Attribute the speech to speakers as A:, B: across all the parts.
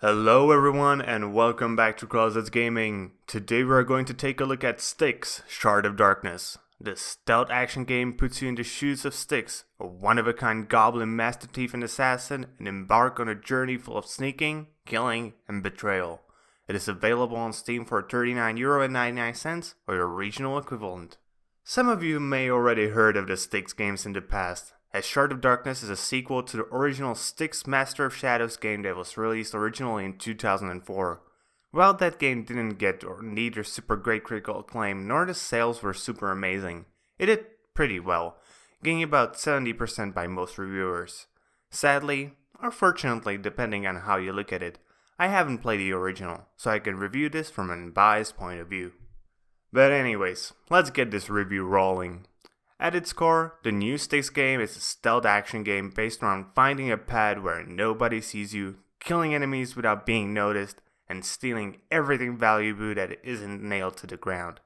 A: Hello everyone and welcome back to Closets Gaming. Today we are going to take a look at Styx, Shard of Darkness. This stealth action game puts you in the shoes of Styx, a one-of-a-kind goblin master thief and assassin, and embark on a journey full of sneaking, killing, and betrayal. It is available on Steam for €39.99 or your regional equivalent. Some of you may already heard of the Styx games in the past, as Shard of Darkness is a sequel to the original Styx Master of Shadows game that was released originally in 2004. While that game didn't get neither super great critical acclaim nor the sales were super amazing, it did pretty well, getting about 70% by most reviewers. Sadly, or fortunately depending on how you look at it, I haven't played the original, so I can review this from an unbiased point of view. But anyways, let's get this review rolling. At its core, the new Styx game is a stealth action game based around finding a pad where nobody sees you, killing enemies without being noticed, and stealing everything valuable that isn't nailed to the ground.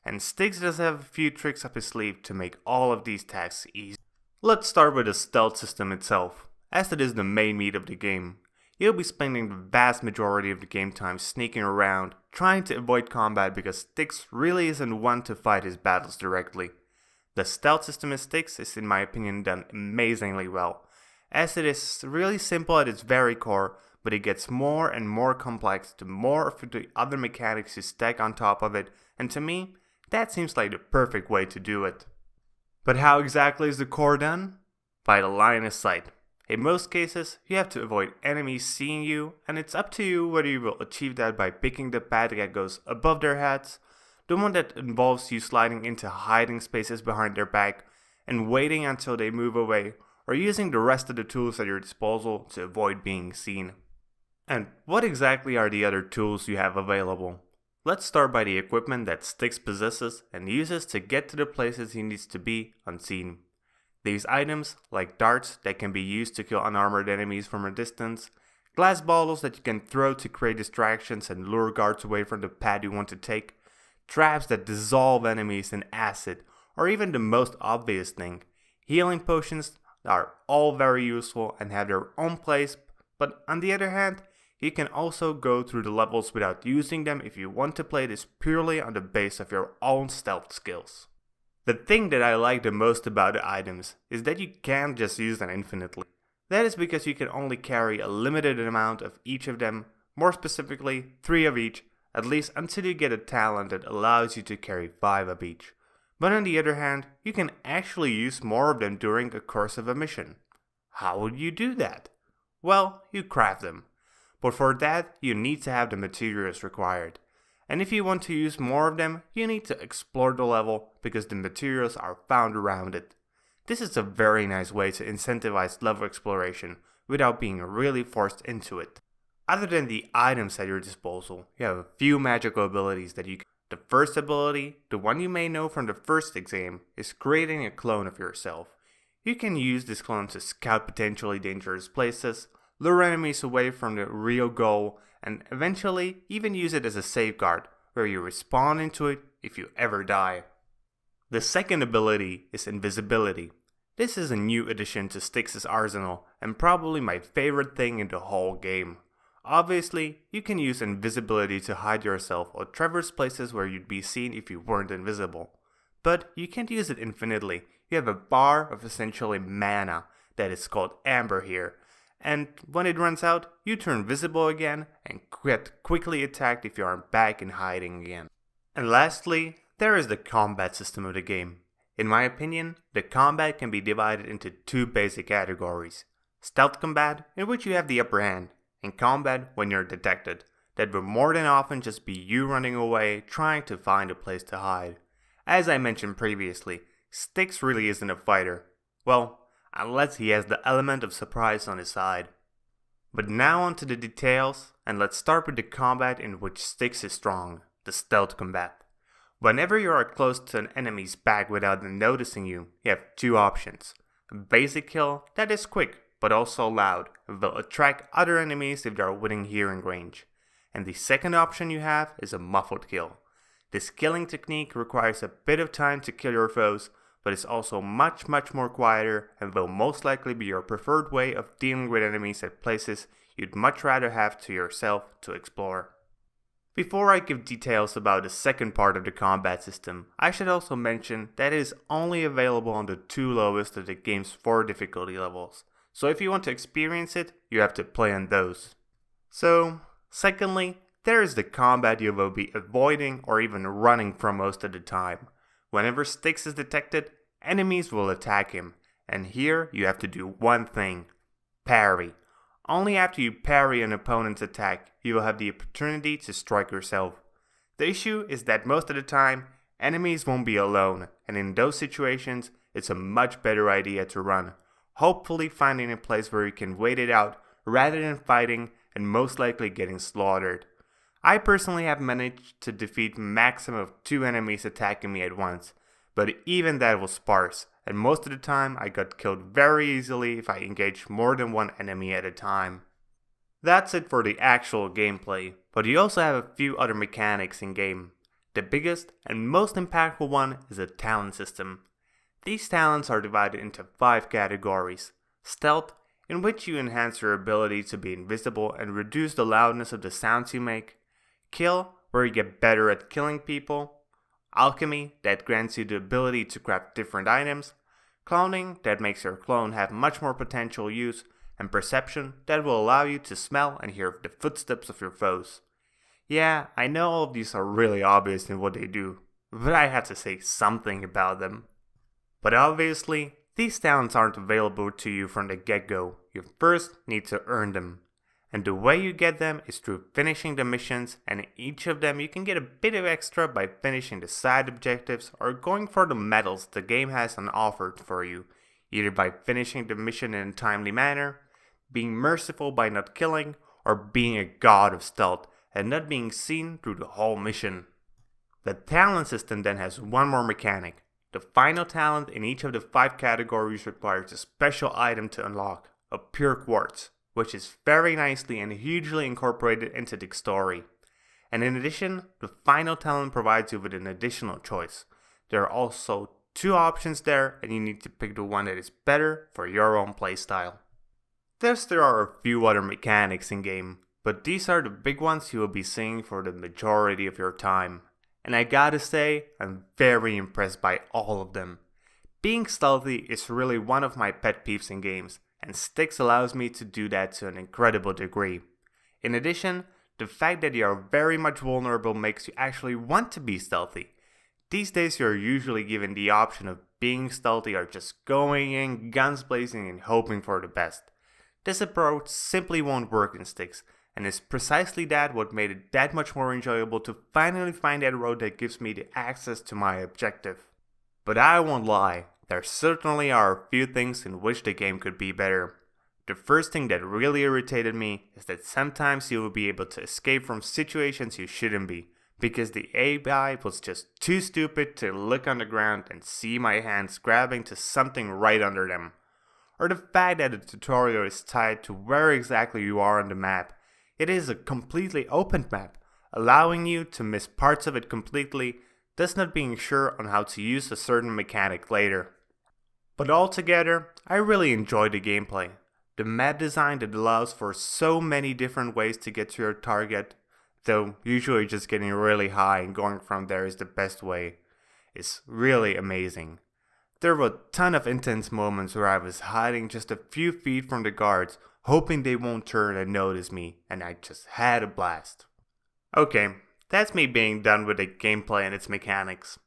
A: And Styx does have a few tricks up his sleeve to make all of these tasks easy. Let's start with the stealth system itself, as it is the main meat of the game. You'll be spending the vast majority of the game time sneaking around, trying to avoid combat because Styx really isn't one to fight his battles directly. The stealth system in Styx is in my opinion done amazingly well, as it is really simple at its very core, but it gets more and more complex the more of the other mechanics you stack on top of it, and to me, that seems like the perfect way to do it. But how exactly is the core done? By the line of sight. In most cases, you have to avoid enemies seeing you, and it's up to you whether you will achieve that by picking the path that goes above their heads, the one that involves you sliding into hiding spaces behind their back and waiting until they move away, or using the rest of the tools at your disposal to avoid being seen. And what exactly are the other tools you have available? Let's start by the equipment that Styx possesses and uses to get to the places he needs to be unseen. These items, like darts that can be used to kill unarmored enemies from a distance, glass bottles that you can throw to create distractions and lure guards away from the path you want to take, traps that dissolve enemies in acid, or even the most obvious thing, healing potions are all very useful and have their own place, but on the other hand, you can also go through the levels without using them if you want to play this purely on the base of your own stealth skills. The thing that I like the most about the items is that you can't just use them infinitely. That is because you can only carry a limited amount of each of them, more specifically 3 of each, at least until you get a talent that allows you to carry 5 of each. But on the other hand, you can actually use more of them during the course of a mission. How would you do that? Well, you craft them. But for that, you need to have the materials required. And if you want to use more of them, you need to explore the level because the materials are found around it. This is a very nice way to incentivize level exploration without being really forced into it. Other than the items at your disposal, you have a few magical abilities that you can. The first ability, the one you may know from the first exam, is creating a clone of yourself. You can use this clone to scout potentially dangerous places, lure enemies away from the real goal, and eventually even use it as a safeguard, where you respawn into it if you ever die. The second ability is invisibility. This is a new addition to Styx's arsenal, and probably my favorite thing in the whole game. Obviously, you can use invisibility to hide yourself or traverse places where you'd be seen if you weren't invisible. But you can't use it infinitely. You have a bar of essentially mana that is called amber here, and when it runs out, you turn visible again and get quickly attacked if you are back in hiding again. And lastly, there is the combat system of the game. In my opinion, the combat can be divided into 2 basic categories. Stealth combat, in which you have the upper hand, and combat when you're detected. That will more than often just be you running away, trying to find a place to hide. As I mentioned previously, Styx really isn't a fighter. Well, unless he has the element of surprise on his side. But now on to the details, and let's start with the combat in which Styx is strong, the stealth combat. Whenever you are close to an enemy's back without them noticing you, you have 2 options. A basic kill that is quick, but also loud, and will attract other enemies if they are within hearing range. And the second option you have is a muffled kill. This killing technique requires a bit of time to kill your foes, but it's also much more quieter and will most likely be your preferred way of dealing with enemies at places you'd much rather have to yourself to explore. Before I give details about the second part of the combat system, I should also mention that it is only available on the 2 lowest of the game's 4 difficulty levels, so if you want to experience it, you have to play on those. So, secondly, there is the combat you will be avoiding or even running from most of the time. Whenever Styx is detected, enemies will attack him, and here you have to do one thing: parry. Only after you parry an opponent's attack, you will have the opportunity to strike yourself. The issue is that most of the time, enemies won't be alone, and in those situations, it's a much better idea to run, hopefully finding a place where you can wait it out rather than fighting and most likely getting slaughtered. I personally have managed to defeat a maximum of 2 enemies attacking me at once, but even that was sparse, and most of the time I got killed very easily if I engaged more than 1 enemy at a time. That's it for the actual gameplay, but you also have a few other mechanics in game. The biggest and most impactful one is a talent system. These talents are divided into 5 categories. Stealth, in which you enhance your ability to be invisible and reduce the loudness of the sounds you make. Kill, where you get better at killing people. Alchemy, that grants you the ability to craft different items. Cloning, that makes your clone have much more potential use. And Perception, that will allow you to smell and hear the footsteps of your foes. Yeah, I know all of these are really obvious in what they do, but I had to say something about them. But obviously, these talents aren't available to you from the get-go. You first need to earn them. And the way you get them is through finishing the missions, and in each of them you can get a bit of extra by finishing the side objectives or going for the medals the game has on offer for you, either by finishing the mission in a timely manner, being merciful by not killing, or being a god of stealth and not being seen through the whole mission. The talent system then has one more mechanic. The final talent in each of the 5 categories requires a special item to unlock, a pure quartz, which is very nicely and hugely incorporated into the story. And in addition, the final talent provides you with an additional choice. There are also 2 options there, and you need to pick the one that is better for your own playstyle. Thus, there are a few other mechanics in game, but these are the big ones you will be seeing for the majority of your time. And I gotta say, I'm very impressed by all of them. Being stealthy is really one of my pet peeves in games, and Styx allows me to do that to an incredible degree. In addition, the fact that you are very much vulnerable makes you actually want to be stealthy. These days you are usually given the option of being stealthy or just going in, guns blazing and hoping for the best. This approach simply won't work in Styx, and is precisely that what made it that much more enjoyable to finally find that road that gives me the access to my objective. But I won't lie, there certainly are a few things in which the game could be better. The first thing that really irritated me is that sometimes you will be able to escape from situations you shouldn't be, because the AI was just too stupid to look on the ground and see my hands grabbing to something right under them. Or the fact that the tutorial is tied to where exactly you are on the map. It is a completely open map, allowing you to miss parts of it completely, thus not being sure on how to use a certain mechanic later. But altogether, I really enjoyed the gameplay. The map design that allows for so many different ways to get to your target, though usually just getting really high and going from there is the best way, is really amazing. There were a ton of intense moments where I was hiding just a few feet from the guards, hoping they won't turn and notice me, and I just had a blast. Okay, that's me being done with the gameplay and its mechanics.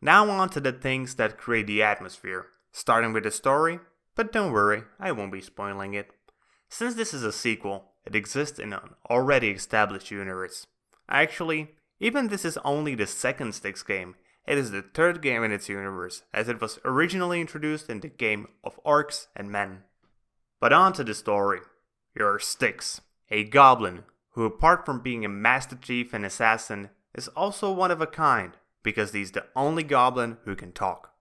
A: Now on to the things that create the atmosphere, starting with the story, but don't worry, I won't be spoiling it. Since this is a sequel, it exists in an already established universe. Actually, even this is only the second Styx game, it is the 3rd game in its universe, as it was originally introduced in the game of Orcs and Men. But on to the story. You're Styx, a goblin, who apart from being a master thief and assassin, is also one of a kind, because he's the only goblin who can talk.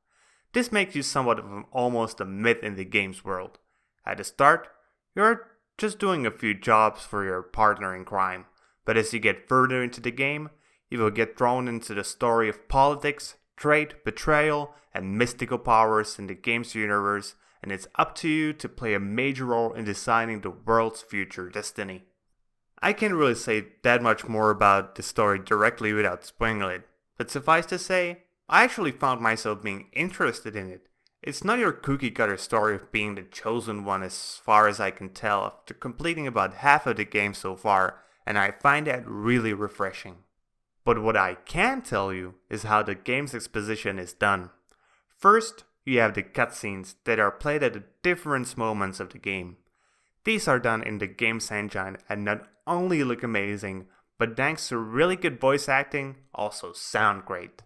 A: This makes you somewhat of almost a myth in the game's world. At the start, you're just doing a few jobs for your partner in crime, but as you get further into the game, you will get thrown into the story of politics, trade, betrayal, and mystical powers in the game's universe, and it's up to you to play a major role in deciding the world's future destiny. I can't really say that much more about the story directly without spoiling it, but suffice to say, I actually found myself being interested in it. It's not your cookie cutter story of being the chosen one as far as I can tell after completing about half of the game so far, and I find that really refreshing. But what I can tell you is how the game's exposition is done. First, you have the cutscenes that are played at the different moments of the game. These are done in the game's engine and not only look amazing, but thanks to really good voice acting, also sound great.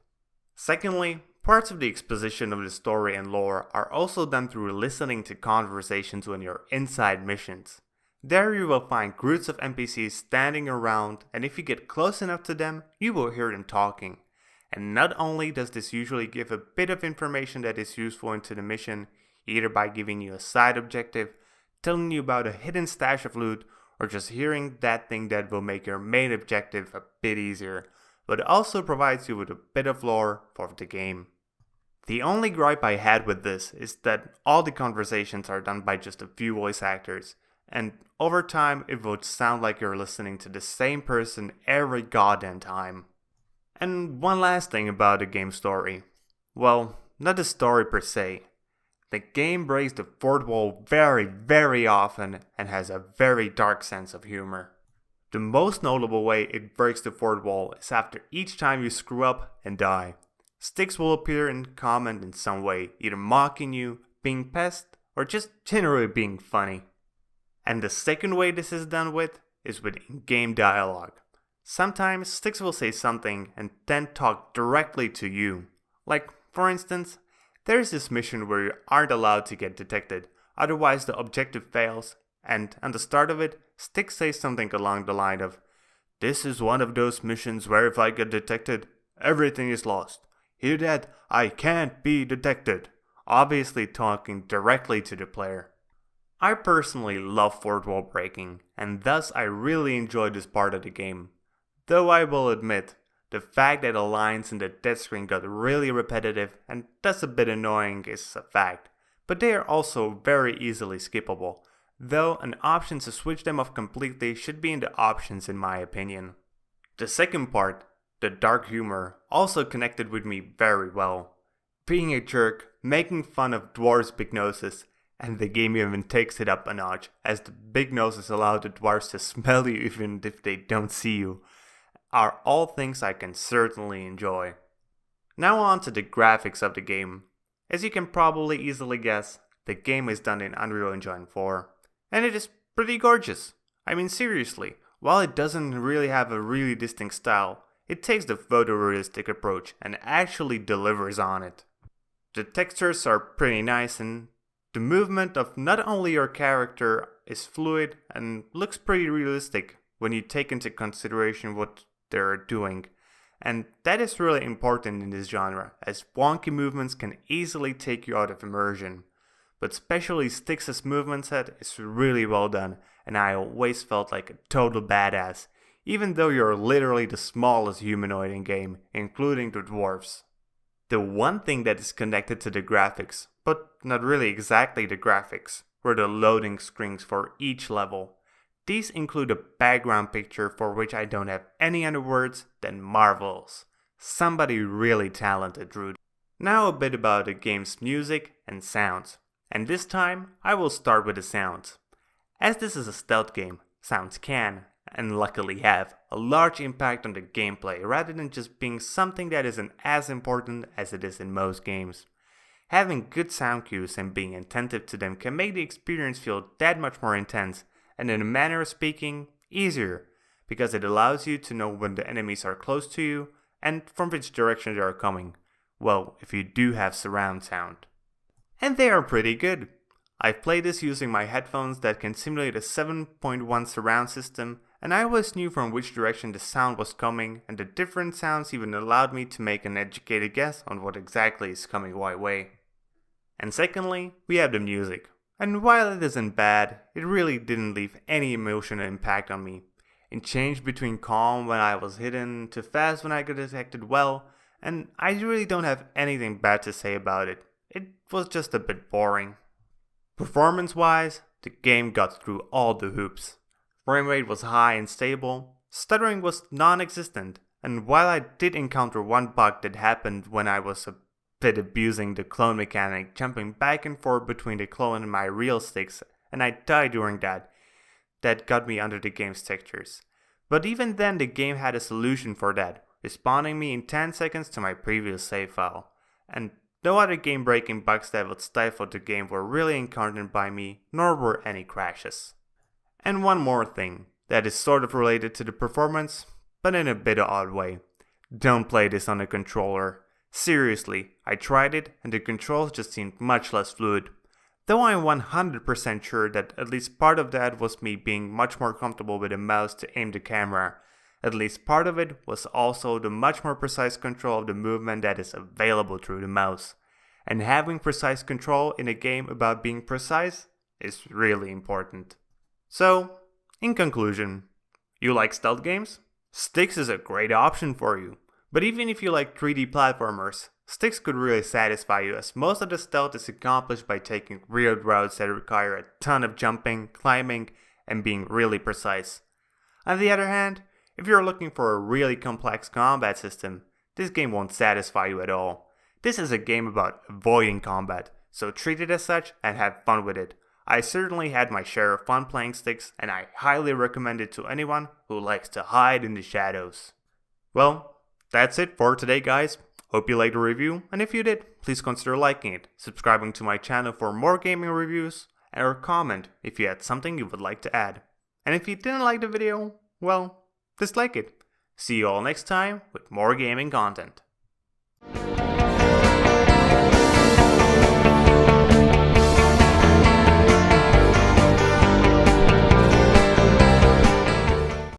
A: Secondly, parts of the exposition of the story and lore are also done through listening to conversations when you're inside missions. There you will find groups of NPCs standing around, and if you get close enough to them, you will hear them talking. And not only does this usually give a bit of information that is useful into the mission, either by giving you a side objective, telling you about a hidden stash of loot, or just hearing that thing that will make your main objective a bit easier, but it also provides you with a bit of lore for the game. The only gripe I had with this is that all the conversations are done by just a few voice actors, and over time it would sound like you're listening to the same person every goddamn time. And one last thing about the game story. Well, not the story per se. The game breaks the fourth wall very often and has a very dark sense of humor. The most notable way it breaks the fourth wall is after each time you screw up and die. Styx will appear and comment in some way, either mocking you, being pest, or just generally being funny. And the second way this is done with is with in-game dialogue. Sometimes Styx will say something and then talk directly to you. Like, for instance, there's this mission where you aren't allowed to get detected, otherwise the objective fails, and at the start of it, Styx says something along the line of, "This is one of those missions where if I get detected, everything is lost. Hear that? I can't be detected." Obviously talking directly to the player. I personally love fourth wall breaking, and thus I really enjoy this part of the game. Though I will admit, the fact that the lines in the death screen got really repetitive and thus a bit annoying is a fact, but they are also very easily skippable, though an option to switch them off completely should be in the options in my opinion. The second part, the dark humor, also connected with me very well. Being a jerk, making fun of dwarves' big noses, and the game even takes it up a notch, as the big noses allow the dwarves to smell you even if they don't see you, are all things I can certainly enjoy. Now on to the graphics of the game. As you can probably easily guess, the game is done in Unreal Engine 4, and it is pretty gorgeous. I mean seriously, while it doesn't really have a really distinct style, it takes the photorealistic approach and actually delivers on it. The textures are pretty nice and the movement of not only your character is fluid and looks pretty realistic when you take into consideration what they're doing, and that is really important in this genre, as wonky movements can easily take you out of immersion. But especially Styx's movement set is really well done, and I always felt like a total badass, even though you're literally the smallest humanoid in game, including the dwarves. The one thing that is connected to the graphics, but not really exactly the graphics, were the loading screens for each level. These include a background picture for which I don't have any other words than marvelous. Somebody really talented drew. Now a bit about the game's music and sounds. And this time, I will start with the sounds. As this is a stealth game, sounds can, and luckily have, a large impact on the gameplay rather than just being something that isn't as important as it is in most games. Having good sound cues and being attentive to them can make the experience feel that much more intense, and in a manner of speaking, easier, because it allows you to know when the enemies are close to you and from which direction they are coming. Well, if you do have surround sound. And they are pretty good. I've played this using my headphones that can simulate a 7.1 surround system, and I always knew from which direction the sound was coming, and the different sounds even allowed me to make an educated guess on what exactly is coming what way. And secondly, we have the music. And while it isn't bad, it really didn't leave any emotional impact on me. It changed between calm when I was hidden to fast when I got detected well, and I really don't have anything bad to say about it. It was just a bit boring. Performance wise, the game got through all the hoops. Frame rate was high and stable, stuttering was non-existent, and while I did encounter one bug that happened when I was a bit abusing the clone mechanic, jumping back and forth between the clone and my real Styx, and I died during that got me under the game's textures. But even then the game had a solution for that, respawning me in 10 seconds to my previous save file. And no other game breaking bugs that would stifle the game were really encountered by me, nor were any crashes. And one more thing, that is sort of related to the performance, but in a bit of odd way. Don't play this on a controller. Seriously, I tried it and the controls just seemed much less fluid. Though I am 100% sure that at least part of that was me being much more comfortable with a mouse to aim the camera. At least part of it was also the much more precise control of the movement that is available through the mouse. And having precise control in a game about being precise is really important. So, in conclusion, you like stealth games? Styx is a great option for you. But even if you like 3D platformers, Styx could really satisfy you, as most of the stealth is accomplished by taking weird routes that require a ton of jumping, climbing, and being really precise. On the other hand, if you're looking for a really complex combat system, this game won't satisfy you at all. This is a game about avoiding combat, so treat it as such and have fun with it. I certainly had my share of fun playing Styx, and I highly recommend it to anyone who likes to hide in the shadows. Well, that's it for today, guys. Hope you liked the review, and if you did, please consider liking it, subscribing to my channel for more gaming reviews, or comment if you had something you would like to add. And if you didn't like the video, well, dislike it. See you all next time with more gaming content.